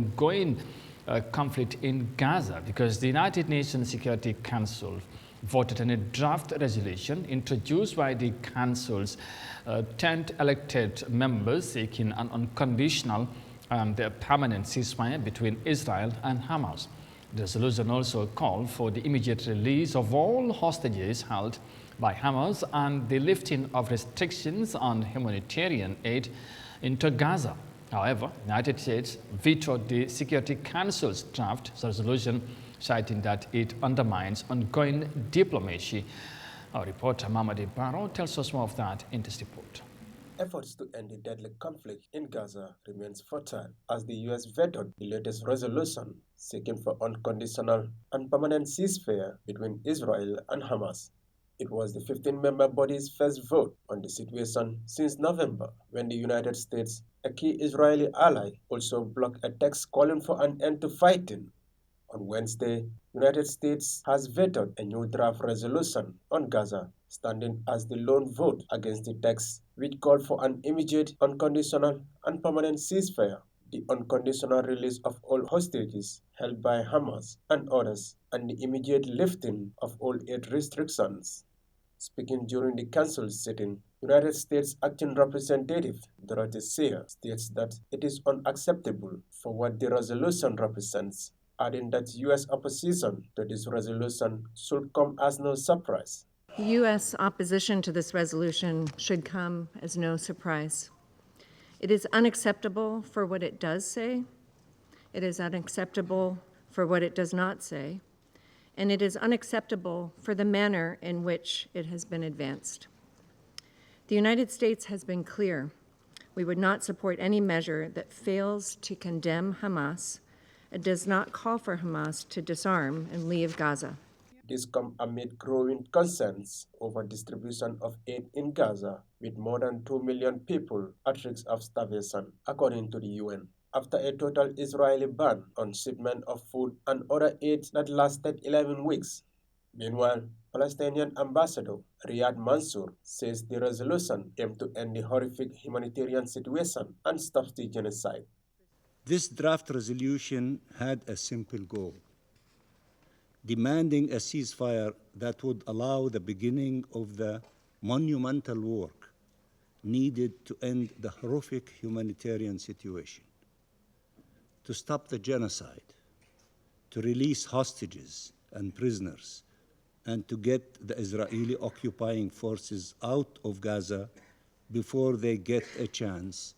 ongoing conflict in Gaza, because the United Nations Security Council voted on a draft resolution introduced by the Council's 10th elected members seeking an unconditional and permanent ceasefire between Israel and Hamas. The resolution also called for the immediate release of all hostages held by Hamas and the lifting of restrictions on humanitarian aid into Gaza. However, the United States vetoed the Security Council's draft resolution, citing that it undermines ongoing diplomacy. Our reporter Mamadi Barrow tells us more of that in this report. Efforts to end the deadly conflict in Gaza remains fertile as the U.S. vetoed the latest resolution seeking for unconditional and permanent ceasefire between Israel and Hamas. It was the 15-member body's first vote on the situation since November, when the United States, a key Israeli ally, also blocked a text calling for an end to fighting. On Wednesday, the United States has vetoed a new draft resolution on Gaza, standing as the lone vote against the text, which called for an immediate, unconditional, and permanent ceasefire, the unconditional release of all hostages held by Hamas and others, and the immediate lifting of all aid restrictions. Speaking during the Council's sitting, United States Acting Representative Dorothy Sayre states that it is unacceptable for what the resolution represents, adding that U.S. opposition to this resolution should come as no surprise. U.S. opposition to this resolution should come as no surprise. It is unacceptable for what it does say. It is unacceptable for what it does not say. And it is unacceptable for the manner in which it has been advanced. The United States has been clear. We would not support any measure that fails to condemn Hamas and does not call for Hamas to disarm and leave Gaza. This comes amid growing concerns over distribution of aid in Gaza, with more than 2 million people at risk of starvation, according to the UN, after a total Israeli ban on shipment of food and other aid that lasted 11 weeks. Meanwhile, Palestinian Ambassador Riyad Mansour says the resolution aimed to end the horrific humanitarian situation and stop the genocide. This draft resolution had a simple goal: demanding a ceasefire that would allow the beginning of the monumental work needed to end the horrific humanitarian situation, to stop the genocide, to release hostages and prisoners, and to get the Israeli occupying forces out of Gaza before they get a chance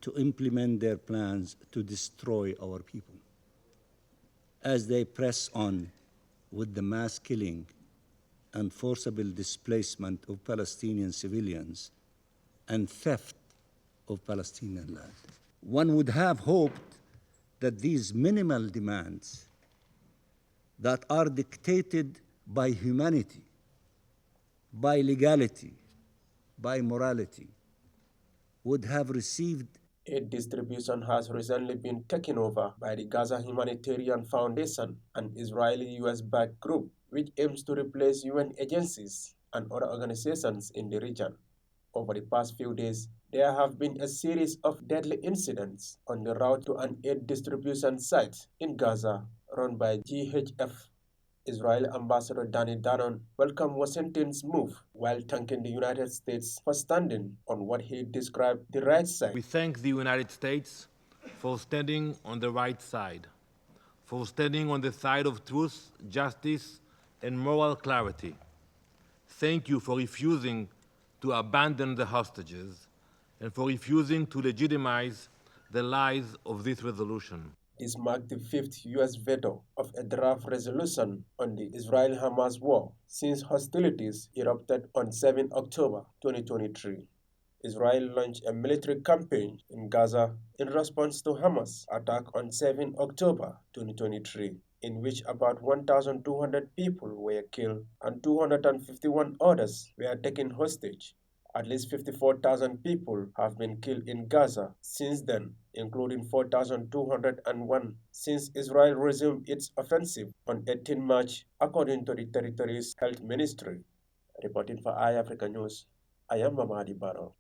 to implement their plans to destroy our people. As they press on with the mass killing and forcible displacement of Palestinian civilians and theft of Palestinian land. One would have hoped that these minimal demands that are dictated by humanity, by legality, by morality, would have received. Aid distribution has recently been taken over by the Gaza Humanitarian Foundation, an Israeli-US-backed group which aims to replace UN agencies and other organizations in the region. Over the past few days, there have been a series of deadly incidents on the route to an aid distribution site in Gaza run by GHF. Israeli Ambassador Danny Danon welcomed Washington's move while thanking the United States for standing on what he described the right side. We thank the United States for standing on the right side, for standing on the side of truth, justice, and moral clarity. Thank you for refusing to abandon the hostages and for refusing to legitimize the lies of this resolution. This marked the fifth U.S. veto of a draft resolution on the Israel-Hamas war since hostilities erupted on 7 October 2023. Israel launched a military campaign in Gaza in response to Hamas' attack on 7 October 2023, in which about 1,200 people were killed and 251 others were taken hostage. At least 54,000 people have been killed in Gaza since then, including 4,201 since Israel resumed its offensive on 18 March, according to the territory's health ministry. Reporting for Eyeafrica News, I am Mamadi Barrow.